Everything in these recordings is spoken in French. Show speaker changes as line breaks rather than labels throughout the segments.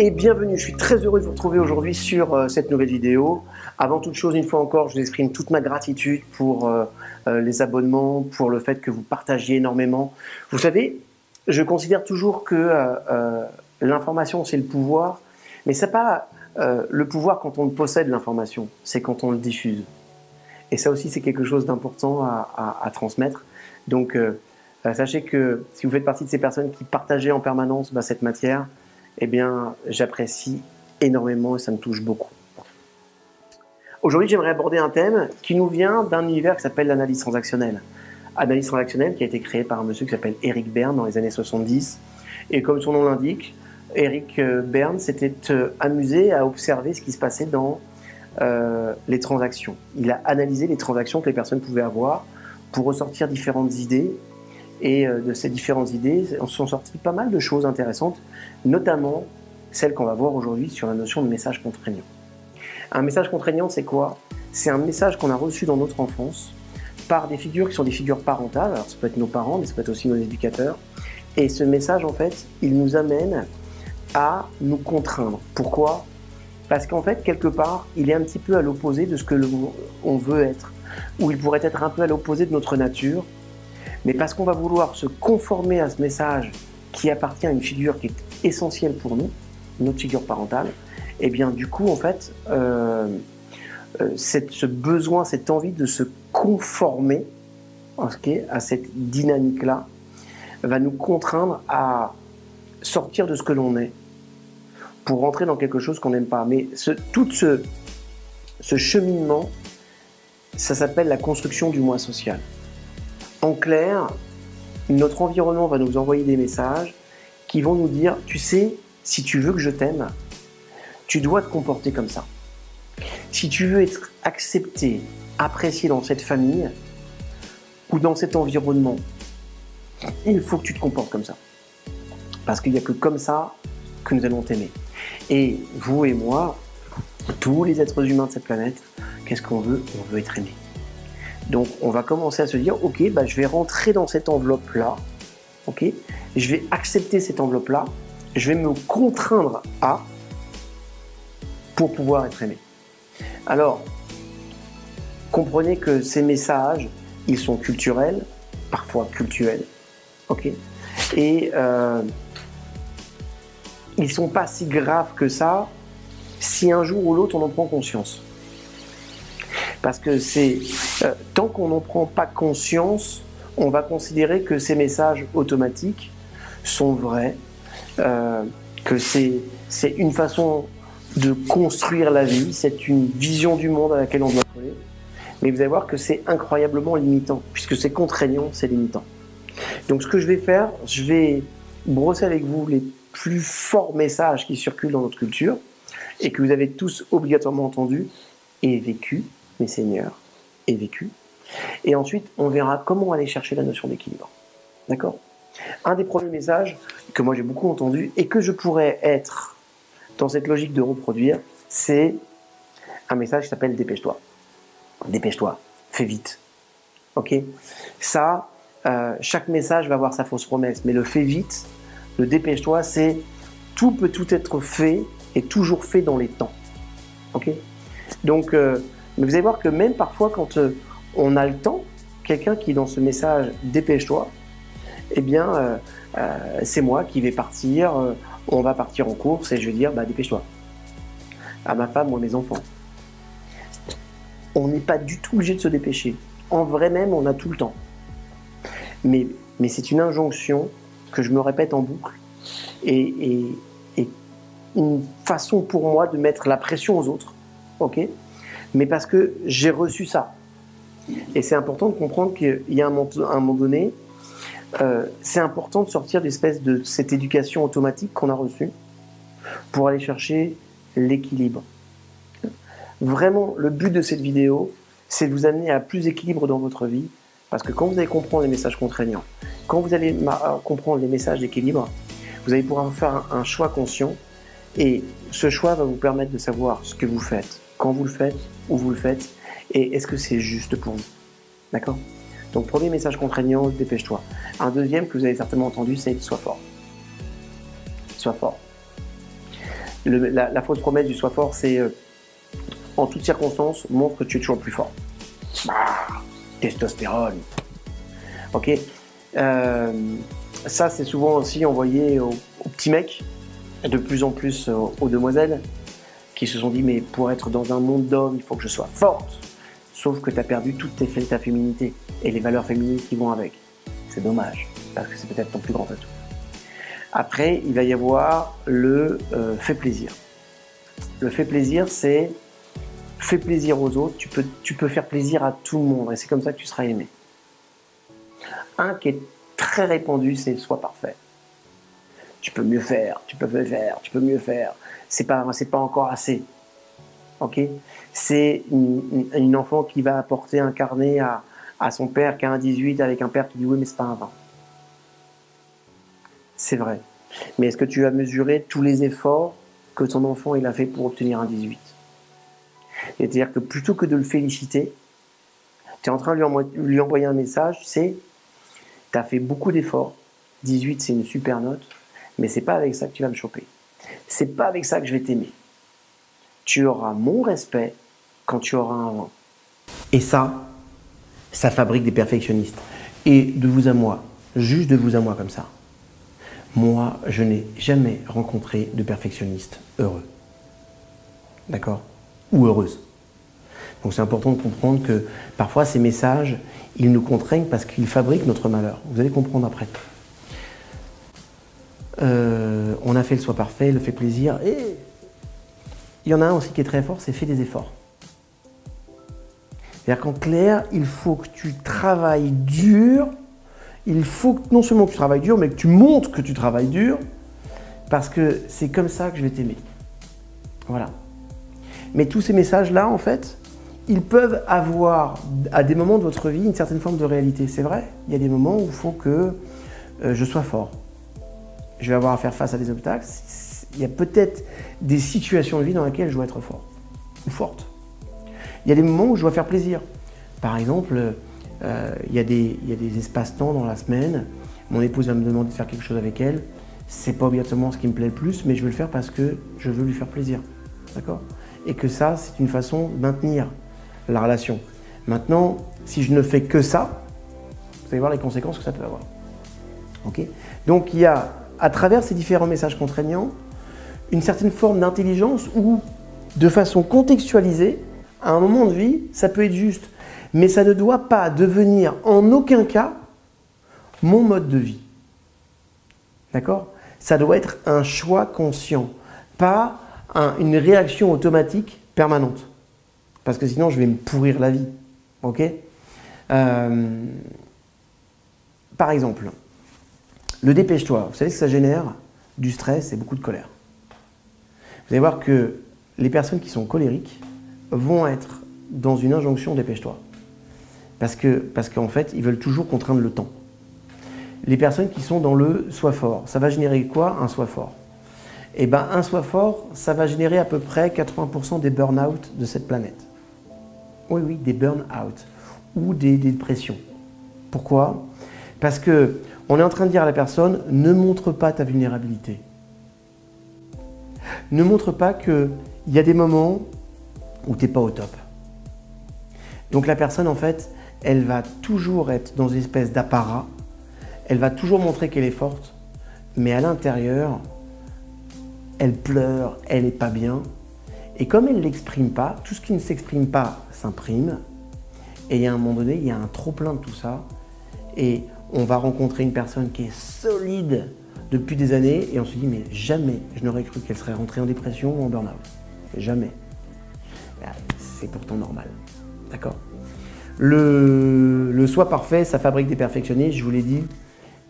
Et bienvenue, je suis très heureux de vous retrouver aujourd'hui sur cette nouvelle vidéo. Avant toute chose, une fois encore, je vous exprime toute ma gratitude pour les abonnements, pour le fait que vous partagiez énormément. Vous savez, je considère toujours que l'information c'est le pouvoir, mais c'est pas le pouvoir quand on possède l'information, c'est quand on le diffuse. Et ça aussi c'est quelque chose d'important à transmettre. Donc sachez que si vous faites partie de ces personnes qui partagent en permanence cette matière, eh bien, j'apprécie énormément et ça me touche beaucoup. Aujourd'hui, j'aimerais aborder un thème qui nous vient d'un univers qui s'appelle l'analyse transactionnelle. Analyse transactionnelle qui a été créée par un monsieur qui s'appelle Eric Berne dans les années 70. Et comme son nom l'indique, Eric Berne s'était amusé à observer ce qui se passait dans les transactions. Il a analysé les transactions que les personnes pouvaient avoir pour ressortir différentes idées. Et de ces différentes idées, sont sorties pas mal de choses intéressantes, notamment celle qu'on va voir aujourd'hui sur la notion de message contraignant. Un message contraignant, c'est quoi? C'est un message qu'on a reçu dans notre enfance par des figures qui sont des figures parentales. Alors ça peut être nos parents, mais ça peut être aussi nos éducateurs. Et ce message, en fait, il nous amène à nous contraindre. Pourquoi? Parce qu'en fait, quelque part, il est un petit peu à l'opposé de ce que on veut être, ou il pourrait être un peu à l'opposé de notre nature. Mais parce qu'on va vouloir se conformer à ce message qui appartient à une figure qui est essentielle pour nous, notre figure parentale, et bien du coup, en fait, ce besoin, cette envie de se conformer à cette dynamique-là va nous contraindre à sortir de ce que l'on est pour rentrer dans quelque chose qu'on n'aime pas. Mais tout ce cheminement, ça s'appelle la construction du moi social. En clair, notre environnement va nous envoyer des messages qui vont nous dire « Tu sais, si tu veux que je t'aime, tu dois te comporter comme ça. Si tu veux être accepté, apprécié dans cette famille ou dans cet environnement, il faut que tu te comportes comme ça. Parce qu'il n'y a que comme ça que nous allons t'aimer. Et vous et moi, tous les êtres humains de cette planète, qu'est-ce qu'on veut? On veut être aimé. Donc, on va commencer à se dire, ok, je vais rentrer dans cette enveloppe-là, ok, je vais accepter cette enveloppe-là, je vais me contraindre à pour pouvoir être aimé. Alors, comprenez que ces messages, ils sont culturels, parfois cultuels, ok, et ils ne sont pas si graves que ça si un jour ou l'autre on en prend conscience. Parce que tant qu'on n'en prend pas conscience, on va considérer que ces messages automatiques sont vrais, que c'est une façon de construire la vie, c'est une vision du monde à laquelle on doit coller. Mais vous allez voir que c'est incroyablement limitant, puisque c'est contraignant, c'est limitant. Donc ce que je vais faire, je vais brosser avec vous les plus forts messages qui circulent dans notre culture et que vous avez tous obligatoirement entendus et vécus, mes seigneurs, et vécu. Et ensuite, on verra comment aller chercher la notion d'équilibre. D'accord? Un des premiers messages que moi j'ai beaucoup entendu et que je pourrais être dans cette logique de reproduire, c'est un message qui s'appelle « Dépêche-toi ». Dépêche-toi, fais vite. Ok? Ça, chaque message va avoir sa fausse promesse, mais le « fais vite », le « dépêche-toi », c'est tout peut tout être fait et toujours fait dans les temps. Ok? Donc, mais vous allez voir que même parfois, quand on a le temps, quelqu'un qui est dans ce message « dépêche-toi », eh bien, c'est moi qui vais partir, on va partir en course et je vais dire « dépêche-toi » à ma femme ou à mes enfants. On n'est pas du tout obligé de se dépêcher. En vrai même, on a tout le temps. Mais c'est une injonction que je me répète en boucle et une façon pour moi de mettre la pression aux autres. Ok? Mais parce que j'ai reçu ça. Et c'est important de comprendre qu'il y a un moment donné, c'est important de sortir de cette éducation automatique qu'on a reçue pour aller chercher l'équilibre. Vraiment, le but de cette vidéo, c'est de vous amener à plus d'équilibre dans votre vie, parce que quand vous allez comprendre les messages contraignants, quand vous allez comprendre les messages d'équilibre, vous allez pouvoir faire un choix conscient, et ce choix va vous permettre de savoir ce que vous faites, quand vous le faites, où vous le faites, et est-ce que c'est juste pour vous. D'accord? Donc, premier message contraignant, dépêche-toi. Un deuxième que vous avez certainement entendu, c'est sois fort. Sois fort. La fausse promesse du sois fort, c'est en toutes circonstances, montre que tu es toujours le plus fort. Testostérone. Ok. Ça, c'est souvent aussi envoyé aux petits mecs, de plus en plus aux demoiselles, qui se sont dit, mais pour être dans un monde d'hommes, il faut que je sois forte. Sauf que tu as perdu toute ta féminité et les valeurs féminines qui vont avec. C'est dommage, parce que c'est peut-être ton plus grand atout. Après, il va y avoir le fait plaisir. Le fait plaisir, c'est fais plaisir aux autres, tu peux faire plaisir à tout le monde, et c'est comme ça que tu seras aimé. Un qui est très répandu, c'est sois parfait. Tu peux mieux faire, tu peux mieux faire, tu peux mieux faire. C'est pas encore assez. Ok? C'est une enfant qui va apporter un carnet à son père qui a un 18 avec un père qui dit oui mais c'est pas un 20. C'est vrai. Mais est-ce que tu as mesuré tous les efforts que ton enfant il a fait pour obtenir un 18? C'est-à-dire que plutôt que de le féliciter, tu es en train de lui envoyer un message, tu sais, tu as fait beaucoup d'efforts, 18 c'est une super note, mais c'est pas avec ça que tu vas me choper. C'est pas avec ça que je vais t'aimer. Tu auras mon respect quand tu auras un 20. Et ça fabrique des perfectionnistes. Et de vous à moi, juste de vous à moi comme ça, moi, je n'ai jamais rencontré de perfectionniste heureux. D'accord? Ou heureuse. Donc c'est important de comprendre que parfois ces messages, ils nous contraignent parce qu'ils fabriquent notre malheur. Vous allez comprendre après. On a fait le soi parfait, le fait plaisir, et il y en a un aussi qui est très fort, c'est fais des efforts. C'est-à-dire qu'en clair, il faut que tu travailles dur, il faut que non seulement que tu travailles dur, mais que tu montres que tu travailles dur, parce que c'est comme ça que je vais t'aimer. Voilà. Mais tous ces messages-là, en fait, ils peuvent avoir, à des moments de votre vie, une certaine forme de réalité. C'est vrai, il y a des moments où il faut que je sois fort. Je vais avoir à faire face à des obstacles. Il y a peut-être des situations de vie dans lesquelles je dois être fort ou forte. Il y a des moments où je dois faire plaisir. Par exemple, il y a des espaces-temps dans la semaine. Mon épouse va me demander de faire quelque chose avec elle. C'est pas obligatoirement ce qui me plaît le plus, mais je veux le faire parce que je veux lui faire plaisir. D'accord? Et que ça, c'est une façon de maintenir la relation. Maintenant, si je ne fais que ça, vous allez voir les conséquences que ça peut avoir. Ok? Donc, il y a, à travers ces différents messages contraignants, une certaine forme d'intelligence où, de façon contextualisée, à un moment de vie, ça peut être juste. Mais ça ne doit pas devenir en aucun cas mon mode de vie. D'accord? Ça doit être un choix conscient, pas une réaction automatique permanente. Parce que sinon, je vais me pourrir la vie. Ok? Par exemple, le dépêche-toi. Vous savez ce que ça génère? Du stress et beaucoup de colère. Vous allez voir que les personnes qui sont colériques vont être dans une injonction dépêche-toi. Parce qu'en fait, ils veulent toujours contraindre le temps. Les personnes qui sont dans le sois fort, ça va générer quoi? Un sois fort. Eh bien, un sois fort, ça va générer à peu près 80% des burn-out de cette planète. Oui, oui, des burn-out ou des dépressions. Pourquoi? Parce qu'on est en train de dire à la personne, ne montre pas ta vulnérabilité. Ne montre pas qu'il y a des moments où tu n'es pas au top. Donc la personne, en fait, elle va toujours être dans une espèce d'apparat, elle va toujours montrer qu'elle est forte, mais à l'intérieur, elle pleure, elle n'est pas bien. Et comme elle ne l'exprime pas, tout ce qui ne s'exprime pas s'imprime. Et à un moment donné, il y a un trop-plein de tout ça. Et on va rencontrer une personne qui est solide depuis des années. Et on se dit, mais jamais je n'aurais cru qu'elle serait rentrée en dépression ou en burn-out. Jamais. C'est pourtant normal. D'accord? Le soi parfait, ça fabrique des perfectionnistes, je vous l'ai dit.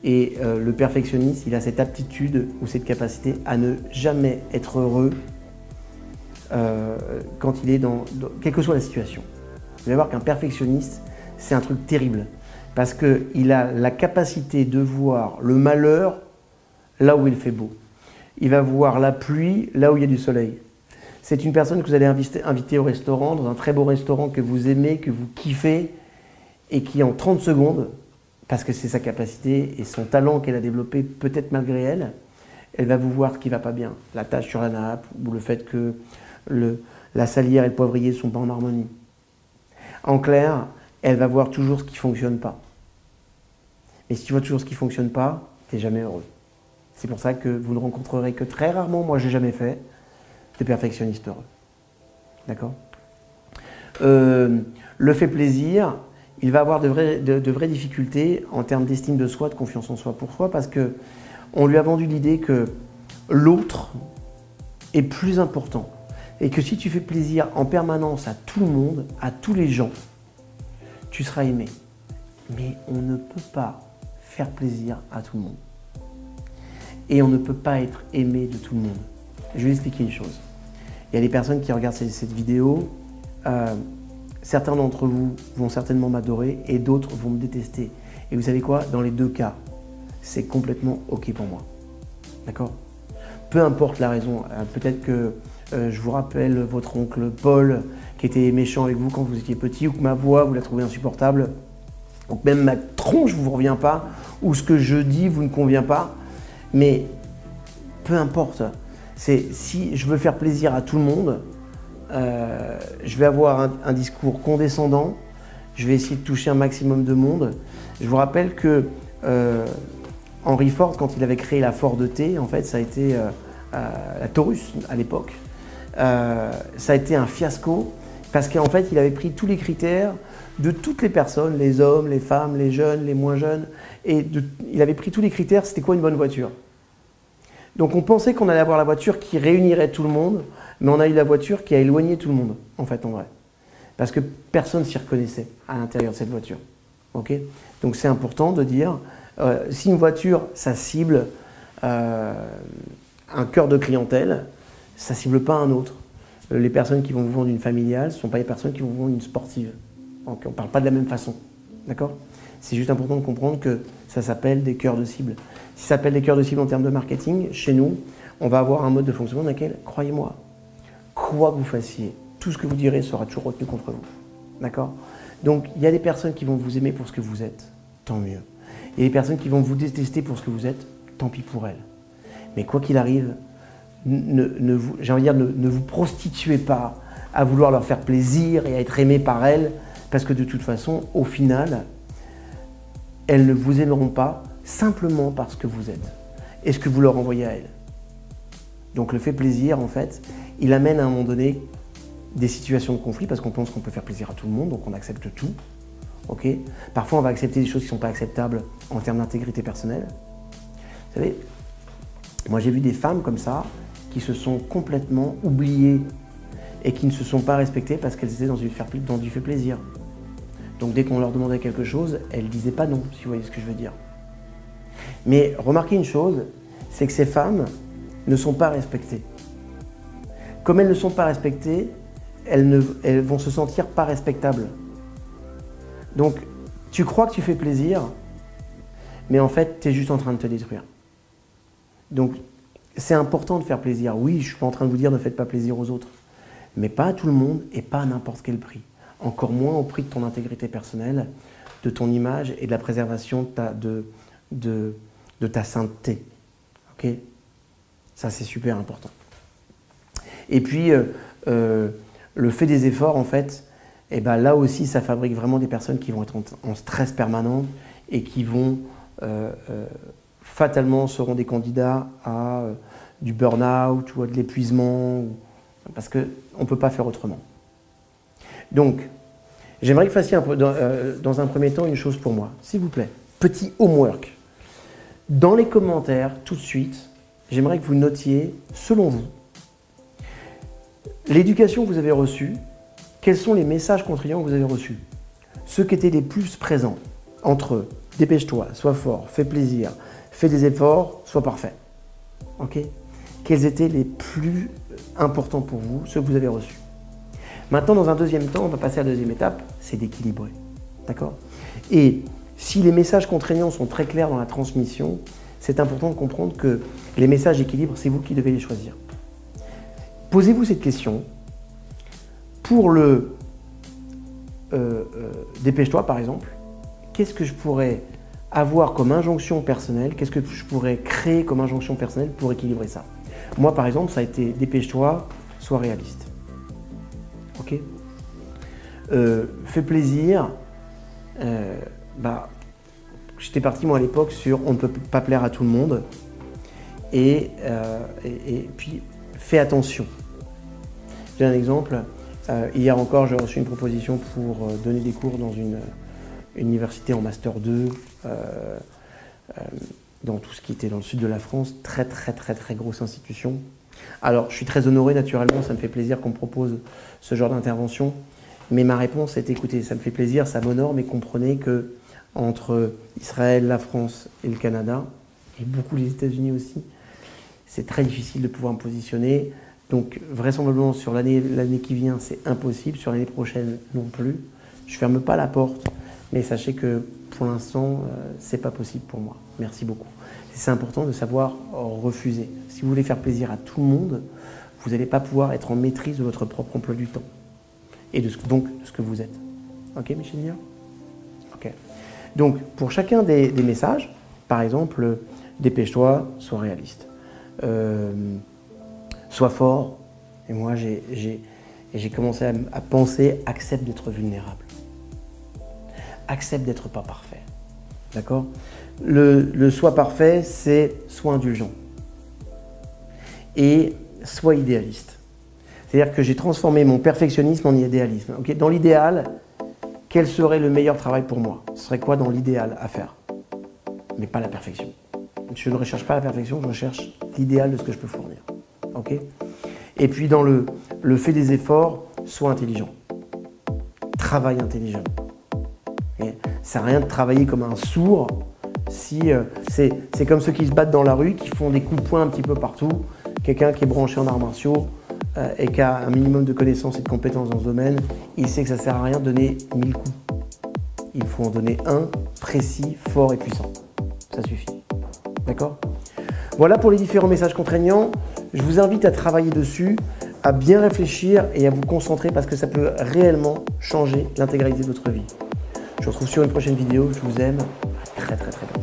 Et le perfectionniste, il a cette aptitude ou cette capacité à ne jamais être heureux quand il est dans quelle que soit la situation. Vous allez voir qu'un perfectionniste, c'est un truc terrible. Parce qu'il a la capacité de voir le malheur là où il fait beau. Il va voir la pluie là où il y a du soleil. C'est une personne que vous allez inviter au restaurant, dans un très beau restaurant que vous aimez, que vous kiffez, et qui en 30 secondes, parce que c'est sa capacité et son talent qu'elle a développé peut-être malgré elle, elle va vous voir ce qui ne va pas bien, la tache sur la nappe ou le fait que la salière et le poivrier ne sont pas en harmonie. En clair, elle va voir toujours ce qui ne fonctionne pas. Et si tu vois toujours ce qui ne fonctionne pas, tu n'es jamais heureux. C'est pour ça que vous ne rencontrerez que très rarement, moi je n'ai jamais fait, de perfectionnistes heureux. D'accord? Le fait plaisir, il va avoir de vraies difficultés en termes d'estime de soi, de confiance en soi. Pourquoi? Parce qu'on lui a vendu l'idée que l'autre est plus important. Et que si tu fais plaisir en permanence à tout le monde, à tous les gens, tu seras aimé. Mais on ne peut pas faire plaisir à tout le monde. Et on ne peut pas être aimé de tout le monde. Je vais expliquer une chose. Il y a des personnes qui regardent cette vidéo, certains d'entre vous vont certainement m'adorer et d'autres vont me détester. Et vous savez quoi? Dans les deux cas, c'est complètement OK pour moi. D'accord? Peu importe la raison. Peut-être que je vous rappelle votre oncle Paul qui était méchant avec vous quand vous étiez petit, ou que ma voix, vous la trouvez insupportable, ou que même ma tronche ne vous revient pas, ou ce que je dis vous ne convient pas. Mais peu importe. Si je veux faire plaisir à tout le monde, je vais avoir un discours condescendant, je vais essayer de toucher un maximum de monde. Je vous rappelle que Henry Ford, quand il avait créé la Ford T, en fait, ça a été la Taurus à l'époque, ça a été un fiasco parce qu'en fait, il avait pris tous les critères de toutes les personnes, les hommes, les femmes, les jeunes, les moins jeunes, et il avait pris tous les critères, c'était quoi une bonne voiture. Donc on pensait qu'on allait avoir la voiture qui réunirait tout le monde, mais on a eu la voiture qui a éloigné tout le monde, en fait, en vrai. Parce que personne ne s'y reconnaissait à l'intérieur de cette voiture. Okay? Donc c'est important de dire, si une voiture, ça cible un cœur de clientèle, ça ne cible pas un autre. Les personnes qui vont vous vendre une familiale, ce ne sont pas les personnes qui vont vous vendre une sportive. Donc on ne parle pas de la même façon. D'accord? C'est juste important de comprendre que ça s'appelle des cœurs de cible. Si ça s'appelle des cœurs de cible en termes de marketing, chez nous, on va avoir un mode de fonctionnement dans lequel, croyez-moi, quoi que vous fassiez, tout ce que vous direz sera toujours retenu contre vous. D'accord? Donc, il y a des personnes qui vont vous aimer pour ce que vous êtes, tant mieux. Il y a des personnes qui vont vous détester pour ce que vous êtes, tant pis pour elles. Mais quoi qu'il arrive, ne vous prostituez pas à vouloir leur faire plaisir et à être aimé par elles, parce que de toute façon, au final, elles ne vous aimeront pas simplement parce que vous êtes et ce que vous leur envoyez à elles. Donc le fait plaisir, en fait, il amène à un moment donné des situations de conflit parce qu'on pense qu'on peut faire plaisir à tout le monde, donc on accepte tout. Okay? Parfois, on va accepter des choses qui ne sont pas acceptables en termes d'intégrité personnelle. Vous savez, moi j'ai vu des femmes comme ça qui se sont complètement oubliées et qui ne se sont pas respectées parce qu'elles étaient dans du fait plaisir. Donc dès qu'on leur demandait quelque chose, elles ne disaient pas non, si vous voyez ce que je veux dire. Mais remarquez une chose, c'est que ces femmes ne sont pas respectées. Comme elles ne sont pas respectées, elles vont se sentir pas respectables. Donc, tu crois que tu fais plaisir, mais en fait, tu es juste en train de te détruire. Donc, c'est important de faire plaisir. Oui, je ne suis pas en train de vous dire ne faites pas plaisir aux autres, mais pas à tout le monde et pas à n'importe quel prix. Encore moins au prix de ton intégrité personnelle, de ton image et de la préservation de ta sainteté. Ok? Ça, c'est super important. Et puis, le fait des efforts, en fait, eh ben, là aussi, ça fabrique vraiment des personnes qui vont être en stress permanent et qui vont, fatalement, seront des candidats à du burn-out ou à de l'épuisement, parce qu'on ne peut pas faire autrement. Donc, j'aimerais que vous fassiez dans un premier temps une chose pour moi, s'il vous plaît. Petit homework. Dans les commentaires, tout de suite, j'aimerais que vous notiez, selon vous, l'éducation que vous avez reçue, quels sont les messages contraignants que vous avez reçus? Ceux qui étaient les plus présents entre eux. Dépêche-toi, sois fort, fais plaisir, fais des efforts, sois parfait. Ok? Quels étaient les plus importants pour vous, ceux que vous avez reçus? Maintenant, dans un deuxième temps, on va passer à la deuxième étape, c'est d'équilibrer. D'accord? Et si les messages contraignants sont très clairs dans la transmission, c'est important de comprendre que les messages d'équilibre, c'est vous qui devez les choisir. Posez-vous cette question. Pour le dépêche-toi, par exemple, qu'est-ce que je pourrais avoir comme injonction personnelle, qu'est-ce que je pourrais créer comme injonction personnelle pour équilibrer ça? Moi, par exemple, ça a été dépêche-toi, sois réaliste. Ok? Fais plaisir. J'étais parti, moi, à l'époque, sur on ne peut pas plaire à tout le monde. Et puis, fais attention. J'ai un exemple. Hier encore, j'ai reçu une proposition pour donner des cours dans une université en Master 2, dans tout ce qui était dans le sud de la France. Très grosse institution. Alors, je suis très honoré, naturellement, ça me fait plaisir qu'on me propose ce genre d'intervention. Mais ma réponse est, écoutez, ça me fait plaisir, ça m'honore, mais comprenez que entre Israël, la France et le Canada, et beaucoup les États-Unis aussi, c'est très difficile de pouvoir me positionner. Donc, vraisemblablement, sur l'année qui vient, c'est impossible. Sur l'année prochaine, non plus. Je ne ferme pas la porte, mais sachez que pour l'instant, c'est pas possible pour moi. Merci beaucoup. C'est important de savoir refuser. Si vous voulez faire plaisir à tout le monde, vous n'allez pas pouvoir être en maîtrise de votre propre emploi du temps. Et donc de ce que vous êtes. Ok, Michel? Ok. Donc, pour chacun des messages, par exemple, dépêche-toi, sois réaliste. Sois fort. Et moi, j'ai commencé à penser, accepte d'être vulnérable. Accepte d'être pas parfait. D'accord? Le sois parfait, c'est sois indulgent. Et sois idéaliste. C'est-à-dire que j'ai transformé mon perfectionnisme en idéalisme. Okay? Dans l'idéal, quel serait le meilleur travail pour moi? Ce serait quoi dans l'idéal à faire? Mais pas la perfection. Je ne recherche pas la perfection, je recherche l'idéal de ce que je peux fournir. Okay? Et puis dans le fait des efforts, sois intelligent. Travaille intelligent. Et ça sert à rien de travailler comme un sourd si c'est comme ceux qui se battent dans la rue, qui font des coups de poing un petit peu partout. Quelqu'un qui est branché en arts martiaux et qui a un minimum de connaissances et de compétences dans ce domaine, il sait que ça ne sert à rien de donner 1000 coups. Il faut en donner un précis, fort et puissant. Ça suffit. D'accord? Voilà pour les différents messages contraignants. Je vous invite à travailler dessus, à bien réfléchir et à vous concentrer parce que ça peut réellement changer l'intégralité de votre vie. Je vous retrouve sur une prochaine vidéo. Je vous aime. À très bientôt.